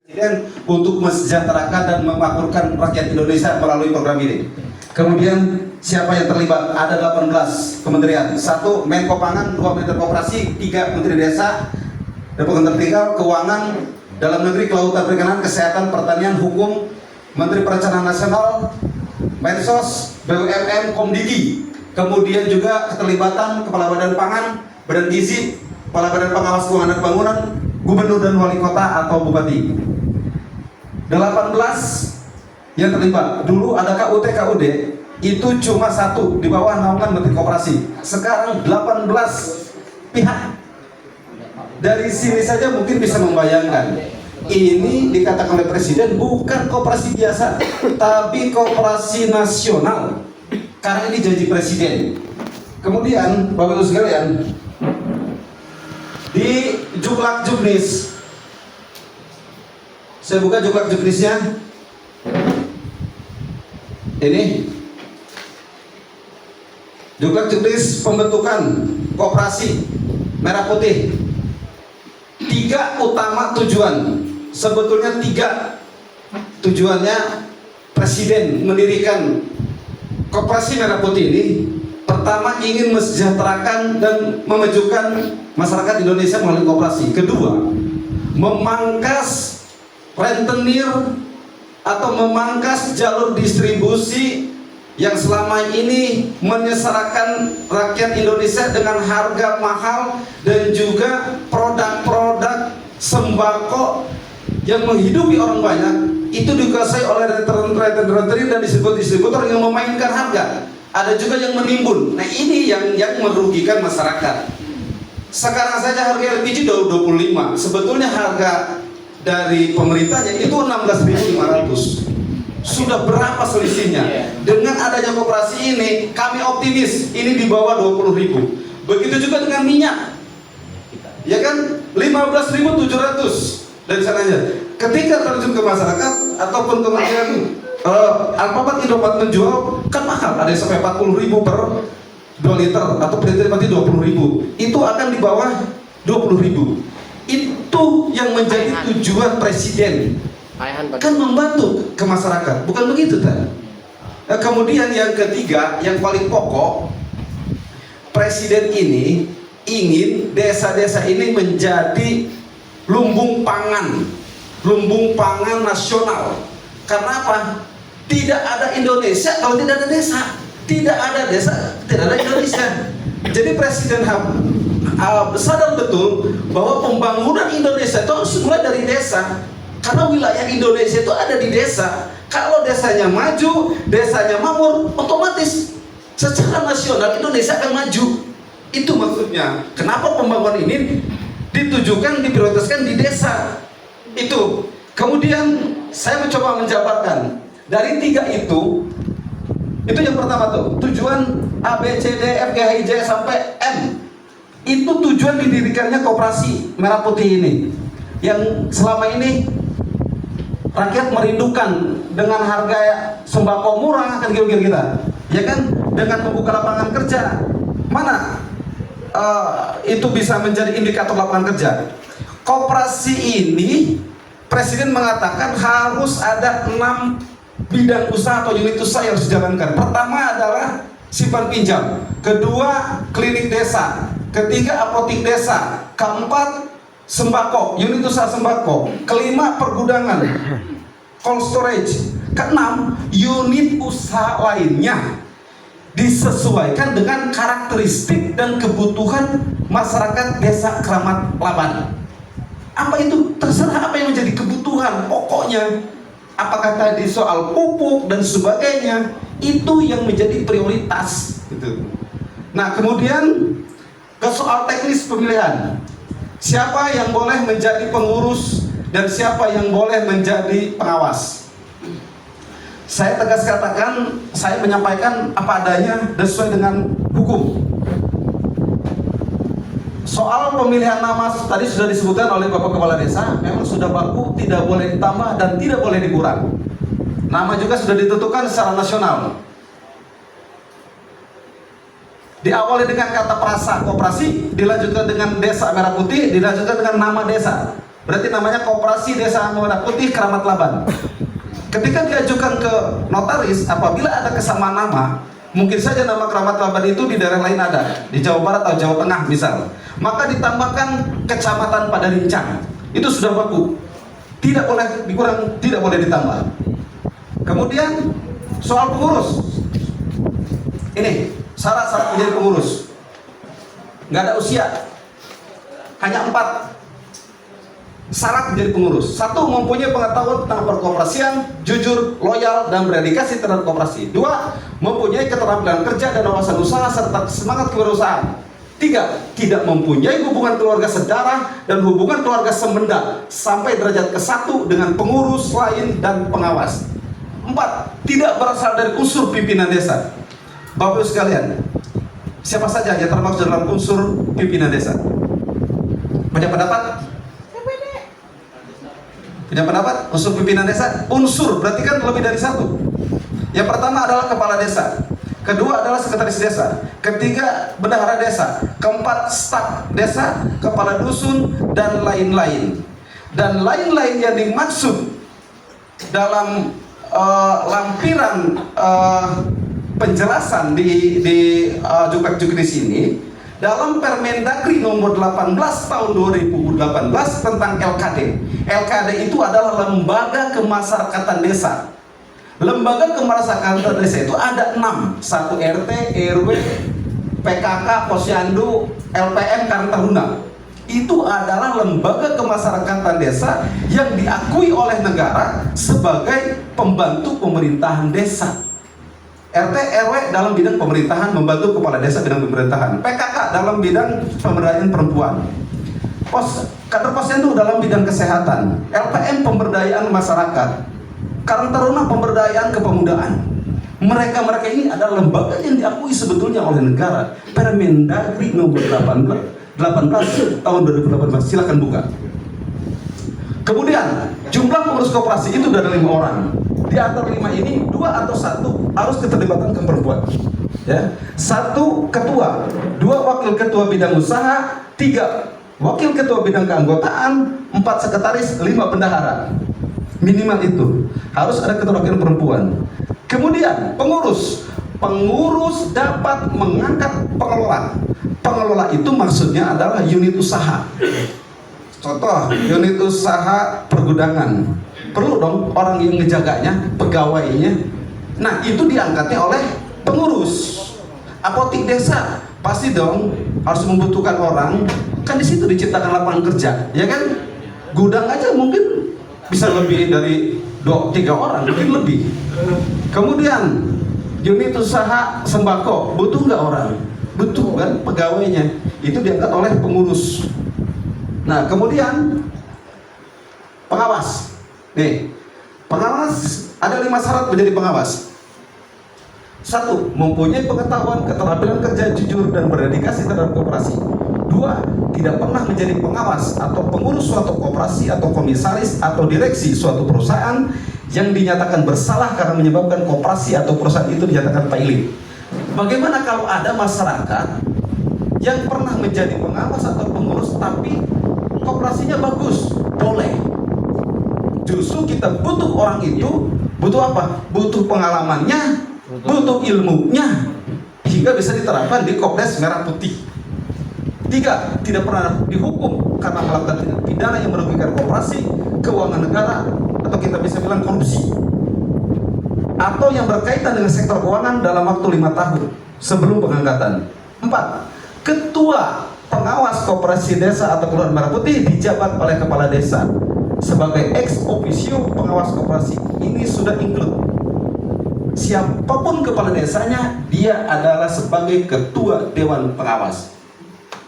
Presiden untuk mensejahterakan dan memakmurkan rakyat Indonesia melalui program ini. Kemudian siapa yang terlibat? Ada 18 kementerian. 1 Menko Pangan, 2 Menteri Koperasi, 3 Menteri Desa, Republik Tertinggal, Keuangan, Dalam Negeri, Kelautan Perikanan, Kesehatan, Pertanian, Hukum, Menteri Perencanaan Nasional, Mensos, BUMN, Komdigi. Kemudian juga keterlibatan Kepala Badan Pangan, Badan Gizi, Kepala Badan Pengawas Keuangan dan Bangunan, Gubernur dan Wali Kota atau Bupati. 18 yang terlibat. Dulu ada KUD itu cuma 1 di bawah naungan Menteri Koperasi. Sekarang 18 pihak. Dari sini saja mungkin bisa membayangkan. Ini dikatakan oleh Presiden bukan koperasi biasa, tapi koperasi nasional. Karena ini janji Presiden. Kemudian Bapak Ibu sekalian, di Juklak Juknis, saya buka Juklak Juknisnya. Ini Juklak Juknis pembentukan koperasi merah putih. 3 utama tujuan. Sebetulnya 3 tujuannya Presiden mendirikan koperasi merah putih ini. Pertama, ingin mensejahterakan dan memajukan masyarakat Indonesia melalui koperasi. Kedua, memangkas rentenir atau memangkas jalur distribusi yang selama ini menyengsarakan rakyat Indonesia dengan harga mahal dan juga produk-produk sembako yang menghidupi orang banyak itu dikuasai oleh rentenir dan distributor yang memainkan harga. Ada juga yang menimbun. Nah, ini yang merugikan masyarakat. Sekarang saja harga LPG 25. Sebetulnya harga dari pemerintahnya itu 16.500. Sudah berapa selisihnya? Dengan adanya koperasi ini, kami optimis ini di bawah 20.000. Begitu juga dengan minyak, ya kan, 15.700 dari sananya. Ketika terjun ke masyarakat ataupun kementerian Alfamart Indomaret menjual kan mahal, ada yang sampai 40.000 per 2 liter atau per liter berarti 20.000. Itu akan di bawah 20.000. Itu yang menjadi tujuan Presiden, kan membantu ke masyarakat, bukan begitu kan? Kemudian yang ketiga, yang paling pokok, Presiden ini ingin desa-desa ini menjadi lumbung pangan nasional. Karena apa? Tidak ada Indonesia kalau tidak ada desa. Tidak ada desa, tidak ada Indonesia. Jadi Presiden sadar betul bahwa pembangunan Indonesia itu harus mulai dari desa. Karena wilayah Indonesia itu ada di desa. Kalau desanya maju, desanya makmur, otomatis secara nasional Indonesia akan maju. Itu maksudnya. Kenapa pembangunan ini ditujukan, diprioritaskan di desa? Itu. Kemudian saya mencoba menjabarkan dari 3 itu yang pertama tuh, tujuan A, B, C, D, F, G, H, I, J sampai M. Itu tujuan didirikannya koperasi merah putih ini. Yang selama ini rakyat merindukan dengan harga sembako murah kan kira-kira kita. Ya kan, dengan membuka lapangan kerja. Mana itu bisa menjadi indikator lapangan kerja? Koperasi ini Presiden mengatakan harus ada 6 bidang usaha atau unit usaha yang harus dijalankan. Pertama adalah simpan pinjam, kedua klinik desa, ketiga apotik desa, keempat sembako, unit usaha sembako, kelima pergudangan, cold storage, keenam unit usaha lainnya disesuaikan dengan karakteristik dan kebutuhan masyarakat desa Keramat Laban. Apa itu? Terserah apa yang menjadi kebutuhan pokoknya. Apakah tadi soal pupuk dan sebagainya, itu yang menjadi prioritas gitu. Nah, kemudian ke soal teknis pemilihan. Siapa yang boleh menjadi pengurus dan siapa yang boleh menjadi pengawas? Saya tegas katakan, saya menyampaikan apa adanya dan sesuai dengan hukum. Soal pemilihan nama tadi sudah disebutkan oleh Bapak Kepala Desa, memang sudah baku, tidak boleh ditambah dan tidak boleh dikurang. Nama juga sudah ditentukan secara nasional. Diawali dengan kata prasa koperasi, dilanjutkan dengan desa merah putih, dilanjutkan dengan nama desa. Berarti namanya Koperasi Desa Merah Putih Keramat Laban. Ketika diajukan ke notaris, apabila ada kesamaan nama, mungkin saja nama Keramat Laban itu di daerah lain ada, di Jawa Barat atau Jawa Tengah misal, maka ditambahkan Kecamatan Padarincang. Itu sudah baku, tidak boleh dikurang, tidak boleh ditambah. Kemudian soal pengurus, ini syarat-syarat menjadi pengurus, nggak ada usia, hanya 4 syarat menjadi pengurus. 1. Mempunyai pengetahuan tentang perkoperasian, jujur, loyal, dan berdedikasi terhadap koperasi. 2. Mempunyai keterampilan kerja dan wawasan usaha serta semangat kewirausahaan. 3. Tidak mempunyai hubungan keluarga sedarah dan hubungan keluarga semenda sampai derajat ke-1 dengan pengurus lain dan pengawas. 4. Tidak berasal dari unsur pimpinan desa. Bapak Ibu sekalian, siapa saja yang termasuk dalam unsur pimpinan desa? Punya pendapat? Punya pendapat? Unsur pimpinan desa? Unsur berarti kan lebih dari 1. Yang pertama adalah kepala desa, kedua adalah sekretaris desa, ketiga bendahara desa, keempat staf desa, kepala dusun, dan lain-lain. Dan lain-lain yang dimaksud dalam lampiran penjelasan di Juknis ini dalam Permendagri nomor 18 tahun 2018 tentang LKD. LKD itu adalah lembaga kemasyarakatan desa. Lembaga kemasyarakatan desa itu ada 6. 1 RT, RW, PKK, Posyandu, LPM, Karang Taruna. Itu adalah lembaga kemasyarakatan desa yang diakui oleh negara sebagai pembantu pemerintahan desa. RT, RW dalam bidang pemerintahan membantu kepala desa bidang pemerintahan. PKK dalam bidang pemberdayaan perempuan. Kader Posyandu dalam bidang kesehatan. LPM pemberdayaan masyarakat. Karang Taruna pemberdayaan kepemudaan. Mereka ini adalah lembaga yang diakui sebetulnya oleh negara. Permendagri nomor 18 tahun 2018. Silakan buka. Kemudian jumlah pengurus koperasi itu ada 5 orang. Di antara 5 ini 2 atau 1 harus keterlibatan perempuan. Ya, 1 ketua, 2 wakil ketua bidang usaha, 3 wakil ketua bidang keanggotaan, 4 sekretaris, 5 bendahara. Minimal itu harus ada keterwakilan perempuan. Kemudian pengurus dapat mengangkat pengelola. Pengelola itu maksudnya adalah unit usaha. Contoh, unit usaha pergudangan. Perlu dong orang yang ngejaganya, pegawainya. Nah, itu diangkatnya oleh pengurus. Apotik desa pasti dong harus membutuhkan orang. Kan di situ diciptakan lapangan kerja, ya kan? Gudang aja mungkin bisa lebih dari 2-3 orang, mungkin lebih. Kemudian unit usaha sembako butuh nggak orang? Butuh kan pegawainya. Itu diangkat oleh pengurus. Nah, kemudian pengawas. Nih, pengawas ada 5 syarat menjadi pengawas. 1. Mempunyai pengetahuan, keterampilan kerja, jujur, dan berdedikasi terhadap koperasi. 2. Tidak pernah menjadi pengawas atau pengurus suatu koperasi atau komisaris atau direksi suatu perusahaan yang dinyatakan bersalah karena menyebabkan koperasi atau perusahaan itu dinyatakan failing. Bagaimana kalau ada masyarakat yang pernah menjadi pengawas atau pengurus tapi koperasinya bagus? Boleh. Justru kita butuh orang itu, butuh apa? Butuh pengalamannya, butuh ilmunya, hingga bisa diterapkan di Kopdes Merah Putih. 3. Tidak pernah dihukum karena melakukan tindak pidana yang merugikan koperasi, keuangan negara, atau kita bisa bilang korupsi, atau yang berkaitan dengan sektor keuangan dalam waktu 5 tahun sebelum pengangkatan. 4. Ketua pengawas koperasi desa atau kelurahan Merah Putih dijabat oleh kepala desa sebagai ex officio pengawas koperasi. Ini sudah include. Siapapun kepala desanya, dia adalah sebagai ketua dewan pengawas.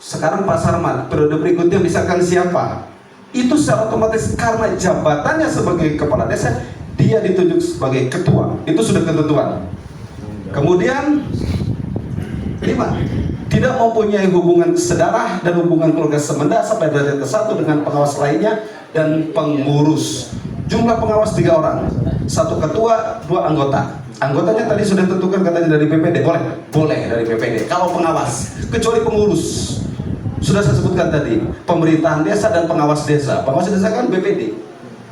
Sekarang Pak Sarmat, periode berikutnya misalkan siapa? Itu secara otomatis karena jabatannya sebagai kepala desa, dia ditunjuk sebagai ketua. Itu sudah ketentuan. Kemudian 5. Tidak mempunyai hubungan sedarah dan hubungan keluarga semenda sampai derajat ke-1 dengan pengawas lainnya dan pengurus. Jumlah pengawas 3 orang, 1 ketua, 2 anggota. Anggotanya tadi sudah tentukan katanya dari PPD, boleh dari PPD. Kalau pengawas, kecuali pengurus. Sudah saya sebutkan tadi, pemerintahan desa dan pengawas desa. Pengawas desa kan BPD.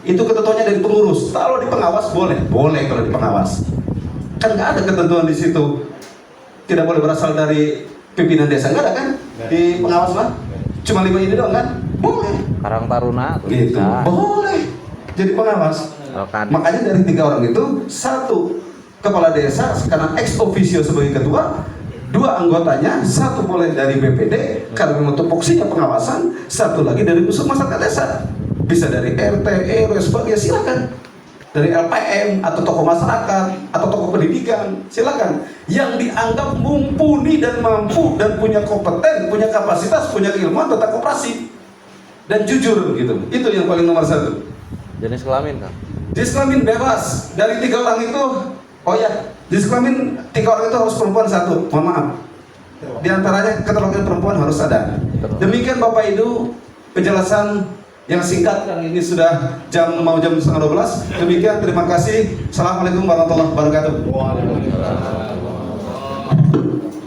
Itu ketentuannya dari pengurus. Kalau di pengawas boleh kalau di pengawas. Kan nggak ada ketentuan di situ. Tidak boleh berasal dari pimpinan desa, nggak ada kan? Di pengawas mah cuma 5 ini doang kan? Boleh. Karang Taruna tuh Gitu. bisa. Boleh. Jadi pengawas. Kan. Makanya dari 3 orang itu, 1 kepala desa karena ex officio sebagai ketua, 2 anggotanya, 1 boleh dari BPD karena memang tupoksinya pengawasan, 1 lagi dari unsur masyarakat desa. Bisa dari RT, RW, sebagainya, silakan. Dari LPM atau tokoh masyarakat atau tokoh pendidikan, silakan. Yang dianggap mumpuni dan mampu dan punya kompeten, punya kapasitas, punya keilmuan tentang koperasi dan jujur gitu. Itu yang paling nomor 1. Jenis kelamin kan? Jenis kelamin bebas. Dari 3 orang itu, oh ya, jenis kelamin 3 orang itu harus perempuan 1. Mohon maaf. Di antaranya keterwakilan perempuan harus ada. Demikian Bapak Ibu penjelasan yang singkat, yang ini sudah jam 11:30. Demikian, terima kasih. Assalamualaikum warahmatullahi wabarakatuh.